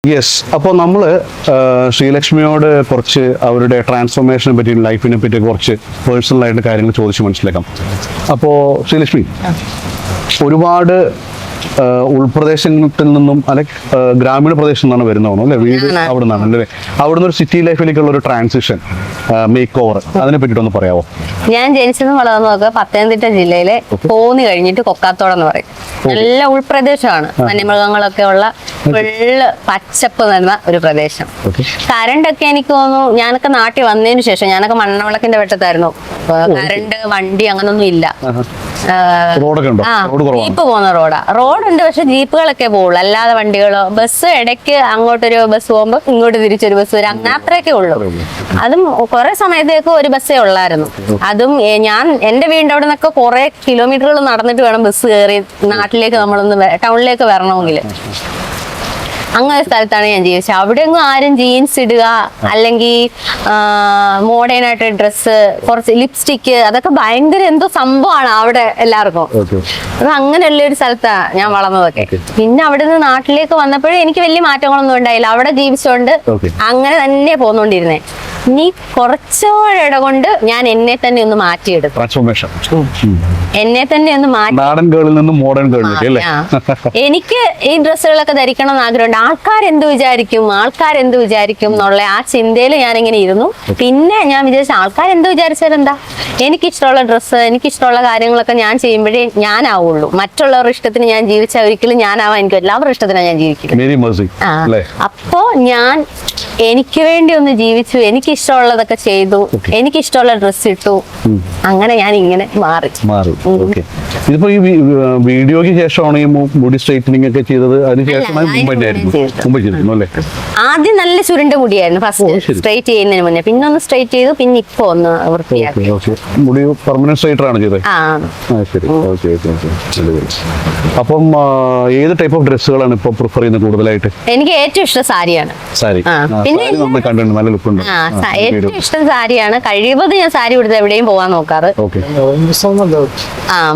Yes, അപ്പോൾ നമ്മൾ ശ്രീലക്ഷ്മിയോട് കുറച്ച് അവരുടെ ട്രാൻസ്ഫോർമേഷനെ പറ്റിയും ലൈഫിനെ പറ്റി കുറച്ച് പേഴ്സണലായിട്ട് കാര്യങ്ങൾ ചോദിച്ച് മനസ്സിലാക്കാം. അപ്പോൾ ശ്രീലക്ഷ്മി ഒരുപാട് ഉൾപ്രദേശത്തിൽ നിന്നും അല്ലെ ഗ്രാമീണ പ്രദേശത്ത് നിന്നാണ് വരുന്നതാണോ അല്ലെ? വീട് അവിടെ നിന്നാണ് അല്ലേ? അവിടുന്ന് ഒരു സിറ്റി ലൈഫിലേക്കുള്ള ഒരു ട്രാൻസിഷൻ, മേക്ക് ഓവർ, അതിനെ പറ്റിയിട്ടൊന്ന് പറയാമോ? ഞാൻ ജനിച്ചതും വളർന്നതൊക്കെ പത്തനംതിട്ട ജില്ലയിലെ പോന്നി കഴിഞ്ഞിട്ട് കൊക്കാത്തോടെന്ന് പറയും. നല്ല ഉൾപ്രദേശമാണ്, വന്യമൃഗങ്ങളൊക്കെ ഉള്ള ഫുള്ള് പച്ചപ്പ് നിറഞ്ഞ ഒരു പ്രദേശം. കരണ്ടൊക്കെ എനിക്ക് തോന്നുന്നു ഞാനൊക്കെ നാട്ടിൽ വന്നതിന് ശേഷം, ഞാനൊക്കെ മണ്ണവിളക്കിന്റെ വെട്ടത്തായിരുന്നു, കരണ്ട് വണ്ടി അങ്ങനൊന്നും ഇല്ല. ജീപ്പ് പോകുന്ന റോഡുണ്ട്, പക്ഷെ ജീപ്പുകളൊക്കെ പോകുള്ളൂ, അല്ലാതെ വണ്ടികളോ ബസ് ഇടയ്ക്ക് അങ്ങോട്ടൊരു ബസ് പോകുമ്പോ ഇങ്ങോട്ട് തിരിച്ചൊരു ബസ് വരും, അങ്ങനെ അത്രയൊക്കെ ഉള്ളൂ. അതും കുറെ സമയത്തേക്ക് ഒരു ബസ്സേ ഉള്ളായിരുന്നു. അതും ഞാൻ എന്റെ വീടിന്റെ അവിടെ നിന്നൊക്കെ കുറെ കിലോമീറ്ററുകൾ നടന്നിട്ട് വേണം ബസ് കയറി നാട്ടിലേക്ക് നമ്മളൊന്ന് ടൗണിലേക്ക് വരണമെങ്കിൽ. അങ്ങനെ സ്ഥലത്താണ് ഞാൻ ജീവിച്ചത്. അവിടെ ഒന്നും ആരും ജീൻസ് ഇടുക അല്ലെങ്കിൽ മോഡേൺ ആയിട്ട് ഡ്രസ്സ്, കുറച്ച് ലിപ്സ്റ്റിക്ക്, അതൊക്കെ ഭയങ്കര എന്തോ സംഭവമാണ് അവിടെ എല്ലാവർക്കും. അത് അങ്ങനെയുള്ള ഒരു സ്ഥലത്താണ് ഞാൻ വളർന്നതൊക്കെ. പിന്നെ അവിടെ നിന്ന് നാട്ടിലേക്ക് വന്നപ്പോഴും എനിക്ക് വലിയ മാറ്റങ്ങളൊന്നും ഉണ്ടായില്ല. അവിടെ ജീവിച്ചോണ്ട് അങ്ങനെ തന്നെ പോന്നോണ്ടിരുന്നേ. ഇനി കുറച്ചുകൂടെ കൊണ്ട് ഞാൻ എന്നെ തന്നെ ഒന്ന് മാറ്റിയെടുത്തു. എന്നെ തന്നെ ഒന്ന് മാറ്റി. എനിക്ക് ഈ ഡ്രസ്സുകളൊക്കെ ധരിക്കണം എന്ന് ആഗ്രഹമുണ്ട്. ആൾക്കാരെന്ത് വിചാരിക്കും എന്നുള്ള ആ ചിന്തയിൽ ഞാനിങ്ങനെ ഇരുന്നു. പിന്നെ ഞാൻ വിചാരിച്ചു, ആൾക്കാരെന്ത് വിചാരിച്ചാലെന്താ, എനിക്കിഷ്ടമുള്ള ഡ്രസ്സ്, എനിക്കിഷ്ടമുള്ള കാര്യങ്ങളൊക്കെ ഞാൻ ചെയ്യുമ്പോഴേ ഞാനാവുള്ളൂ. മറ്റുള്ളവരുടെ ഇഷ്ടത്തിന് ഞാൻ ജീവിച്ചാൽ ഒരിക്കലും ഞാനാവാൻ എനിക്ക് എല്ലാവരുടെ ഇഷ്ടത്തിനാണ് ഞാൻ ജീവിക്കുന്നത്. അപ്പോ ഞാൻ എനിക്ക് വേണ്ടി ഒന്ന് ജീവിച്ചു, എനിക്കിഷ്ടമുള്ളതൊക്കെ ചെയ്തു, എനിക്കിഷ്ടമുള്ള ഡ്രസ്സ് ഇട്ടു, അങ്ങനെ ഞാൻ ഇങ്ങനെ മാറി. ഇതിപ്പോ ഈ വീഡിയോക്ക് ശേഷമാണ് ഈ മുടി സ്ട്രൈറ്റനിങ് ഒക്കെ ചെയ്തത്? ആദ്യം നല്ല ചുരുണ്ട മുടിയായിരുന്നു ഫസ്റ്റ് സ്ട്രൈറ്റ് ചെയ്യുന്നതിന് മുന്നേ, പിന്നെ ഒന്ന് സ്ട്രൈറ്റ് ചെയ്തു, പിന്നെ ഇപ്പൊ ഒന്ന് വൃത്തിയാക്കി. മുടി പെർമനന്റ് സ്ട്രൈറ്റർ ആണ് ചെയ്തത്? അപ്പം ഏത് ടൈപ്പ് ഓഫ് ഡ്രസ്സുകളാണ് ഇപ്പൊ പ്രിഫർ ചെയ്യുന്നത് കൂടുതലായിട്ട്? എനിക്ക് ഏറ്റവും ഇഷ്ടം സാരിയാണ്. സാരി നല്ല ലുക്ക് ഉണ്ട്. ഏറ്റവും ഇഷ്ടം സാരിയാണ്. കഴിവത് ഞാൻ സാരി കൊടുത്ത് എവിടെയും പോകാൻ നോക്കാറ്.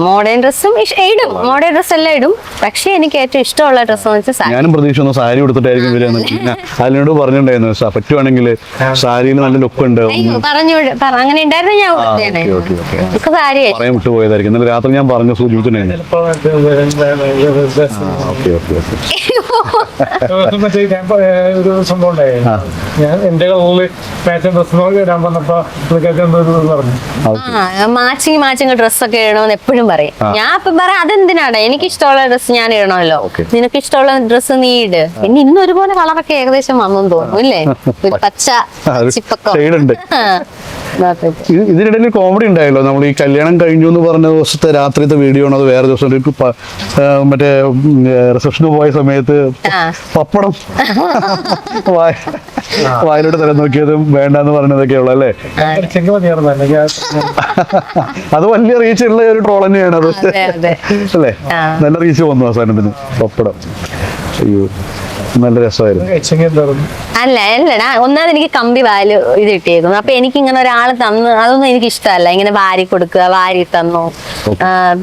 മോഡേൺ ഡ്രസ്സും ഇടും, മോഡേൺ ഡ്രസ് എല്ലാം ഇടും. പക്ഷെ എനിക്ക് ഏറ്റവും ഇഷ്ടമുള്ള ഡ്രസ് എന്ന് വെച്ചാൽ സാരി. ഞാനും പ്രതീക്ഷിച്ചു സാരി കൊടുത്തിട്ടായിരിക്കും വരുന്നത്. അതിനോട് പറഞ്ഞിട്ടുണ്ടായിരുന്നു പറ്റുവാണെങ്കിൽ സാരിയിൽ നല്ല ലുക്ക് ഉണ്ട് അങ്ങനെ ഉണ്ടായിരുന്നു. ഞാൻ സാരി പറയാൻ വിട്ടുപോയതായിരിക്കും. ഇന്നലെ രാത്രി ഞാൻ പറഞ്ഞു സൂചിപ്പിച്ചിട്ടുണ്ടായിരുന്നു. ഒരു സംഭവം ഉണ്ടായിരുന്നു, ഞാൻ എന്റെ കളറില് ഫാഷൻ ഡ്രസ് ഇടാൻ വന്നപ്പോ മാച്ചിങ് ഡ്രസ്സൊക്കെ ഇടണമെന്ന് എപ്പോഴും പറയും. ഞാൻ ഇപ്പൊ പറയാം, അതെന്തിനാണ്, എനിക്ക് ഇഷ്ടമുള്ള ഡ്രസ്സ് ഞാൻ ഇടണമല്ലോ, നിനക്ക് ഇഷ്ടമുള്ള ഡ്രസ്സ് നീ ഇട്. പിന്നെ ഇന്ന് ഒരുപോലെ കളറൊക്കെ ഏകദേശം വന്നു തോന്നും ഇല്ലേ, ഒരു പച്ച ചിപ്പൊക്കെ. ഇതിനിടയിൽ കോമഡി ഉണ്ടായല്ലോ, നമ്മൾ ഈ കല്യാണം കഴിഞ്ഞു എന്ന് പറഞ്ഞ ദിവസത്തെ രാത്രിത്തെ വീഡിയോ ആണ് അത് വേറെ ദിവസം മറ്റേ റിസപ്ഷന് പോയ സമയത്ത് പപ്പടം വായിലോട്ട് തരം നോക്കിയതും വേണ്ടെന്ന് പറഞ്ഞതൊക്കെ ഉള്ളു അല്ലേ? അത് വലിയ റീച്ച് ഉള്ള ഒരു ട്രോൾ തന്നെയാണ് അത് അല്ലേ? നല്ല റീച്ച് വന്നു അവസാനത്തിന് പപ്പടം. അയ്യോ, നല്ല രസമായിരുന്നു. അല്ലടാ, ഒന്നാമത് എനിക്ക് കമ്പി വാല് ഇത് ഇട്ടേക്കുന്നു. അപ്പൊ എനിക്ക് ഇങ്ങനെ ഒരാൾ തന്നു, അതൊന്നും എനിക്ക് ഇഷ്ടമല്ല. ഇങ്ങനെ വാരി കൊടുക്കുക, വാരി തന്നു,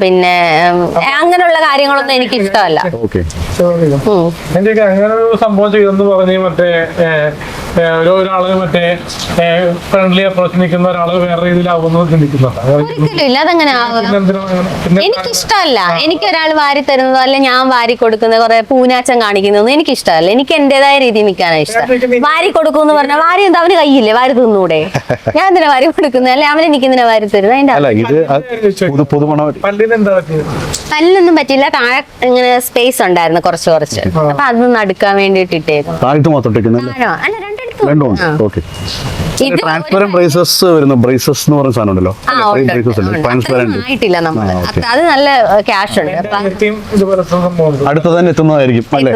പിന്നെ അങ്ങനെയുള്ള കാര്യങ്ങളൊന്നും എനിക്ക് ഇഷ്ടമല്ല. എന്റെയൊക്കെ അങ്ങനെ ഒരു സംഭവം ചെയ്തെന്ന് പറഞ്ഞ് മറ്റേ ഒരാള് മറ്റേ ഫ്രണ്ട്ലി അപ്രോച്ച് നിൽക്കുന്ന ഒരാള് വേറെ രീതിയിലാവുന്നു ചിന്തിക്കുന്നുണ്ട്. ഒരിക്കലും അതങ്ങനെ എനിക്കിഷ്ടമല്ല. എനിക്ക് ഒരാൾ വാരി തരുന്നതോ അല്ലെ ഞാൻ വാരി കൊടുക്കുന്നത്, കുറെ പൂനാച്ചം കാണിക്കുന്നതൊന്നും എനിക്കിഷ്ടമല്ല. എനിക്ക് എന്റേതായ രീതിയിൽ നിൽക്കാനാണ് ഇഷ്ടം. വാരി കൊടുക്കുമെന്ന് പറഞ്ഞാൽ വാരി എന്താ, അവന് കയ്യില്ലേ, വാരി തിന്നൂടെ? ഞാൻ എന്തിനാ വാരി കൊടുക്കുന്നത്, അല്ലെ അവൻ എനിക്ക് എന്തിനാ വാരി തരുന്നത്? പല്ലൊന്നും പറ്റില്ല, താഴെ ഇങ്ങനെ സ്പേസ് ഉണ്ടായിരുന്നു കുറച്ച്. അപ്പൊ അതൊന്നും അടുക്കാൻ വേണ്ടിട്ട് ഇട്ടേക്കും. ട്രാൻസ്പെറന്റ് ബ്രേസസ് വരുന്നു, ബ്രേസസ് എന്ന് പറയുന്ന സാധനം ഉണ്ടല്ലോ, ആയിട്ടില്ല നമ്മള്. അത് നല്ല ക്യാഷ് ഉണ്ട്. അടുത്ത് തന്നെ എത്തുന്നതായിരിക്കും അല്ലേ?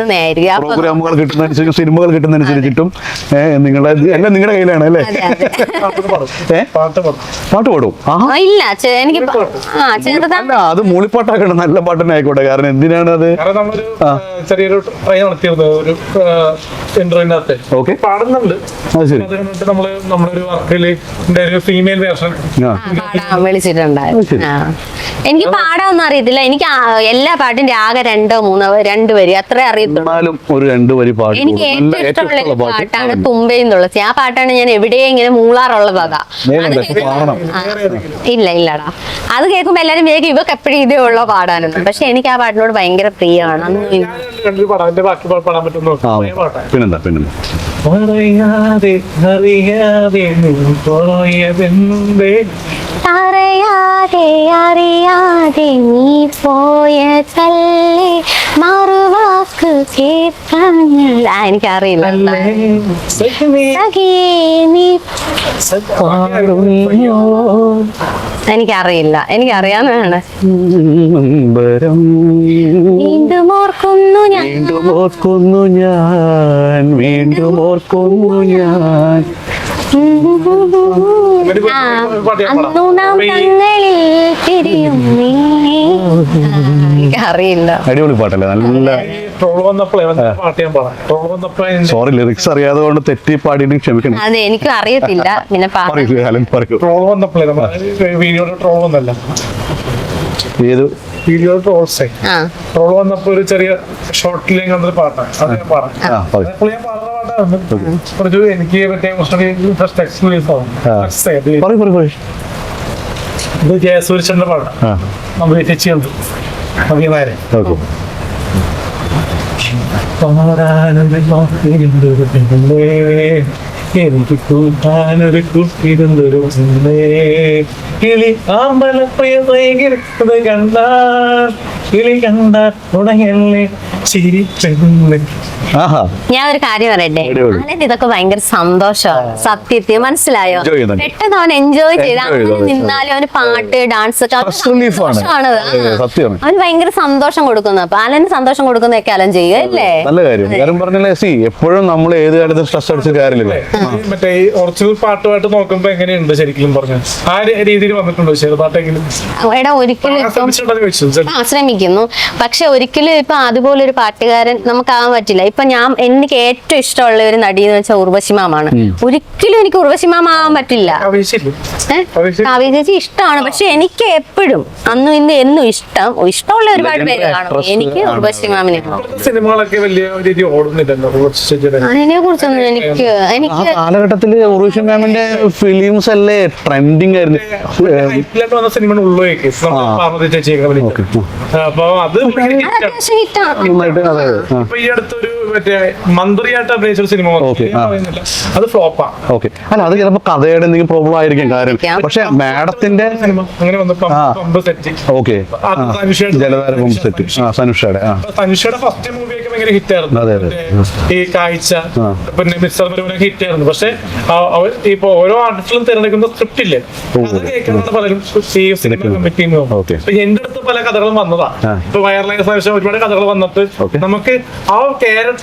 പ്രോഗ്രാമുകൾ കിട്ടുന്നതനുസരിച്ച്, സിനിമകൾ കിട്ടുന്നതനുസരിച്ചിട്ടും എല്ലാം നിങ്ങളുടെ കയ്യിലാണ് അല്ലേ? പാട്ട് പാടും? ഇല്ല, എനിക്ക് അത് മൂളിപ്പാട്ടാക്കണം, നല്ല പാട്ടന്നെ ആയിക്കോട്ടെ. കാരണം എന്തിനാണ് അത്? ചെറിയൊരു ട്രൈ നടത്തിയത് ഒരു ഇന്റർവ്യൂവിനകത്ത് പാടുന്നുണ്ട്. ഉണ്ട്. അത് ശരി. അത് കണ്ടിട്ട് നമ്മുടെ ഒരു വർക്കിൽ ഒരു ഫീമെയിൽ വേർഷൻ ആ പാടാൻ വിളിച്ചിട്ടുണ്ടായിരുന്നു. ശരി. ആ. എനിക്ക് പാടാനൊന്നും അറിയത്തില്ല. എനിക്ക് എല്ലാ പാട്ടിന്റെ ആകെ 2 വരി അത്രേ അറിയത്തുള്ളൂ. എന്നാലും ഒരു 2 വരി പാട്ട് എനിക്ക് ഏറ്റവും ഇഷ്ടമുള്ള പാട്ടാണ് തുമ്പയും തുളസി. ആ പാട്ടാണ് ഞാൻ എവിടെയും ഇങ്ങനെ മൂളാറുള്ളത്. അതാ പാടണം. ഇല്ലടാ, അത് കേൾക്കുമ്പോ എല്ലാരും വേഗം ഇവക്ക് എപ്പോഴും ഇതേ ഉള്ളോ പാടാനൊന്നും. പക്ഷെ എനിക്ക് ആ പാട്ടിനോട് ഭയങ്കര പ്രിയമാണ്. കണ്ടൊരു പടം, അതിന്റെ ബാക്കി പാടാൻ പറ്റുന്ന പാട്ടാണ്. പിന്നെന്താ അറിയാതെ അറിയാതെ പോയതെന്തേ അറിയാതെ അറിയാതെ നീ പോയതല്ലേ മറുവാക്ക് കേൾക്കാനില്ല. എനിക്കറിയില്ല. എനിക്കറിയാവുന്നതാണ്. വീണ്ടും ഓർക്കുന്നു ഞാൻ, വീണ്ടും ഓർക്കുന്നു ഞാൻ. അന്നു നാം തങ്ങളിൽ തിരിയും നീ. എനിക്കറിയില്ല. അടിപൊളി പാട്ടല്ലേ, നല്ല. ട്രോൾ വന്നപ്പോഴേ പാട്ട് ഞാൻ പാടാം. ട്രോൾ വന്നപ്പോ സോറി, ലിറിക്സ് അറിയാതെ കൊണ്ട് തെറ്റി പാടിയിട്ട് ക്ഷമിക്കണം. അതെ, എനിക്കും അറിയത്തില്ല. പിന്നെ പറയൂ. ട്രോൾ വന്നപ്പോഴേ വീഡിയോയുടെ ട്രോൾ വന്നല്ല, ഏത് വീഡിയോ ട്രോൾസേ ട്രോൾ വന്നപ്പോ ഒരു ചെറിയ ഷോർട്ടിലേക്ക് കണ്ടൊരു പാട്ടാണ്. അത് ഞാൻ പാടാം. അപ്പോൾ ഞാൻ പാടുന്ന പാട്ടാണ് കുറച്ച് എനിക്ക് മറ്റേ എക്സ്പീരിയൻസ് ആവും. ഇത് ജയസൂര്യന്റെ പാട്ടാണ്. നമ്മൾ ചേച്ചിയുണ്ട് അഭിനയരെ. എനിക്ക് കൂട്ടാനൊരു കുട്ടിരുന്നൊരു കിളി ആമ്പലപ്രിയത് കണ്ടാൽ കിളി കണ്ട ഉടയല്ലേ ചിരി. ഞാൻ ഒരു കാര്യം പറയട്ടെ, അവന് ഇതൊക്കെ ഭയങ്കര സന്തോഷമാണ് സത്യത്തിൽ. മനസ്സിലായോ? പെട്ടെന്ന് അവൻ എൻജോയ് ചെയ്ത് അങ്ങനെ നിന്നാലും അവന് പാട്ട് ഡാൻസ് അവന് ഭയങ്കര സന്തോഷം കൊടുക്കുന്നു. അപ്പൊ അലന് സന്തോഷം കൊടുക്കുന്നതൊക്കെ അലൻ ചെയ്യുക അല്ലേ? നല്ല കാര്യം. കാര്യം പറഞ്ഞാലേ എപ്പോഴും നമ്മൾ ഏത് കാലത്ത് സ്ട്രെസ് അടിച്ച കാര്യമില്ല. മറ്റേ ഒറിജിനൽ പാട്ടുമായിട്ട് നോക്കുമ്പോ എങ്ങനെയുണ്ട് ശരിക്കും പറഞ്ഞു? ആ രീതിയിൽ വന്നിട്ടുണ്ടോ ചെറുപാട്ടെങ്കിലും? ഒരിക്കലും ശ്രമിക്കുന്നു, പക്ഷെ ഒരിക്കലും ഇപ്പൊ അതുപോലെ ഒരു പാട്ടുകാരൻ നമുക്കാവാൻ പറ്റില്ല. ഇപ്പൊ എനിക്ക് ഏറ്റവും ഇഷ്ടമുള്ള ഒരു നടി എന്ന് വെച്ചാൽ ഉർവശി മാമാണ്. ഒരിക്കലും എനിക്ക് ഉർവശി മാമ ആവാൻ പറ്റില്ല. കാവ്യ ചേച്ചി ഇഷ്ടമാണ്, പക്ഷെ എനിക്ക് എപ്പോഴും അന്നും ഇന്ന് എന്നും ഇഷ്ടമുള്ള ഒരുപാട് പേര് കാണും. എനിക്ക് ഉർവശി മാമിനെ സിനിമകളൊക്കെ വലിയ രീതി ഓടുന്നില്ലല്ലോ. അതിനെ കുറിച്ചൊന്നും എനിക്ക് കാലഘട്ടത്തില് ഉർവശി മാമിന്റെ ഫിലിംസ് അല്ലേ ട്രെൻഡിങ് ആയിരുന്നു. വന്ന സിനിമ ഉള്ളേക്ക് പാർവതി ചേച്ചിയൊക്കെ വിളിക്കും. അപ്പൊ അത് ഇപ്പൊ ഈ അടുത്തൊരു മറ്റേ മന്ത്രിയായിട്ട് അഭിനയിച്ച സിനിമ അത് ഫ്ലോപ്പാണ്. ഓക്കെ, അല്ല അത് ചിലപ്പോ കഥയുടെ എന്തെങ്കിലും പ്രോബ്ലം ആയിരിക്കും കാര്യം. പക്ഷെ മാഡത്തിന്റെ സിനിമ അങ്ങനെ വന്നപ്പോ ഓക്കെ ജലധാര സെറ്റ് തനുഷയുടെ ഫസ്റ്റ് മൂവിയൊക്കെ ഭയങ്കര ഹിറ്റ് ആയിരുന്നു. ഈ കാഴ്ച പിന്നെ മിസ്റ്റർ മരുമനൊക്കെ ഹിറ്റ് ആയിരുന്നു. പക്ഷെ ഇപ്പൊ ഓരോ ആർട്ടിസ്റ്റിലും തിരഞ്ഞെടുക്കുന്ന സ്ക്രിപ്റ്റ് ഇല്ലേ, അത് കേൾക്കുന്ന പലരും ഈ സിനിമ കമ്മിറ്റി. എന്റെ അടുത്ത് പല കഥകളും വന്നതാ. ഇപ്പൊ വൈറലായ ശേഷം ഒരുപാട് കഥകൾ വന്നിട്ട് നമുക്ക് ആ ക്യാരക്ടർ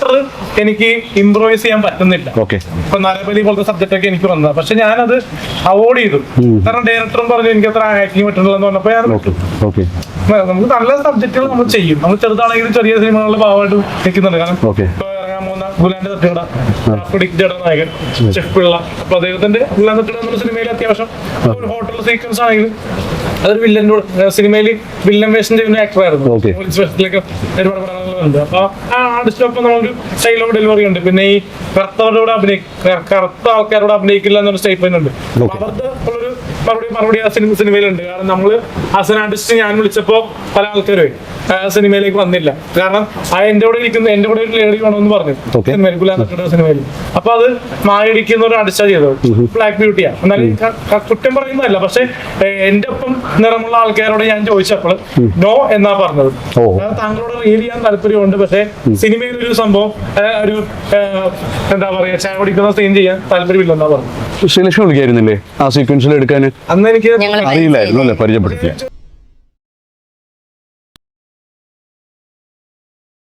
എനിക്ക് ഇംപ്രൂവൈസ് ചെയ്യാൻ പറ്റുന്നില്ല. ഇപ്പൊ നരബലി പോലത്തെ സബ്ജക്ട് ഒക്കെ എനിക്ക് വന്നതാ. പക്ഷെ ഞാനത് അവോയ്ഡ് ചെയ്തു. കാരണം ഡയറക്ടറും പറഞ്ഞു എനിക്ക് അത്ര ആക്ടിങ് പറ്റുന്നില്ലെന്ന് പറഞ്ഞപ്പോ ഞാൻ നമുക്ക് നല്ല സബ്ജക്റ്റുകൾ നമ്മൾ ചെയ്യും. നമ്മൾ ചെറുതാണെങ്കിലും ചെറിയ സിനിമകളിൽ ഭാഗമായിട്ട് നിൽക്കുന്നുണ്ട്. കാരണം ഇപ്പൊ ഇറങ്ങാൻ പോകുന്ന ഗുലാന്റെ തട്ടുകട നായകൻ ഷെഫ് പിള്ള, അപ്പൊ അദ്ദേഹത്തിന്റെ ഗുലാൻ തട്ടുകട എന്ന സിനിമയിൽ അത്യാവശ്യം ഒരു ഹോട്ടൽ സീക്വൻസ് ആണെങ്കിലും അതൊരു വില്ലൻ്റെ സിനിമയിൽ വില്ലൻ വേഷം ചെയ്യുന്ന ആക്ടറായിരുന്നു. പോലീസ് വേഷത്തിലൊക്കെ ഒരുപാട് പടങ്ങളുണ്ട്. അപ്പൊ ആ ആർട്ടിസ്റ്റൊപ്പം നമുക്ക് ഡയലോഗ് ഡെലിവറി ഉണ്ട്. പിന്നെ ഈ കറുത്ത ആൾക്കാരോട് അഭിനയിക്കില്ല എന്നൊരു സ്റ്റേറ്റ്മെന്റ് ഉണ്ട്. അവരുടെ ഉള്ളൊരു മറുപടി ആ സിനിമയിലുണ്ട്. കാരണം നമ്മള് ആസ് എൻ ആർട്ടിസ്റ്റ് ഞാൻ വിളിച്ചപ്പോ പല ആൾക്കാരും സിനിമയിലേക്ക് വന്നില്ല. കാരണം എന്റെ കൂടെ ഒരു ലേഡി വേണമെന്ന് പറഞ്ഞു സിനിമയിൽ, ഗുലാന്റെ സിനിമയിൽ. അപ്പൊ അത് മായടിക്കുന്ന ഒരു ആർട്ടിസ്റ്റാ ചെയ്തത്. ബ്ലാക്ക് ബ്യൂട്ടിയാ. എന്നാലും കുറ്റം പറയുന്നതല്ല, പക്ഷെ എന്റെ ഒപ്പം നിറമുള്ള ആൾക്കാരോട് ഞാൻ ചോദിച്ചപ്പോൾ നോ എന്നാ പറഞ്ഞത്. താങ്കളോട് റീൽ ചെയ്യാൻ താല്പര്യമുണ്ട്, പക്ഷെ സിനിമയിൽ ഒരു സംഭവം ഒരു എന്താ പറയാ ചായ കുടിക്കുന്ന സീൻ ചെയ്യാൻ താല്പര്യമില്ലെന്നാ പറഞ്ഞു. ശ്രീലക്ഷ്മി വിളിക്കായിരുന്നില്ലേ ആ സീക്വൻസിൽ എടുക്കാൻ? അന്ന് എനിക്ക് അറിയില്ലായിരുന്നു അല്ലേ, പരിചയപ്പെടുത്തിയ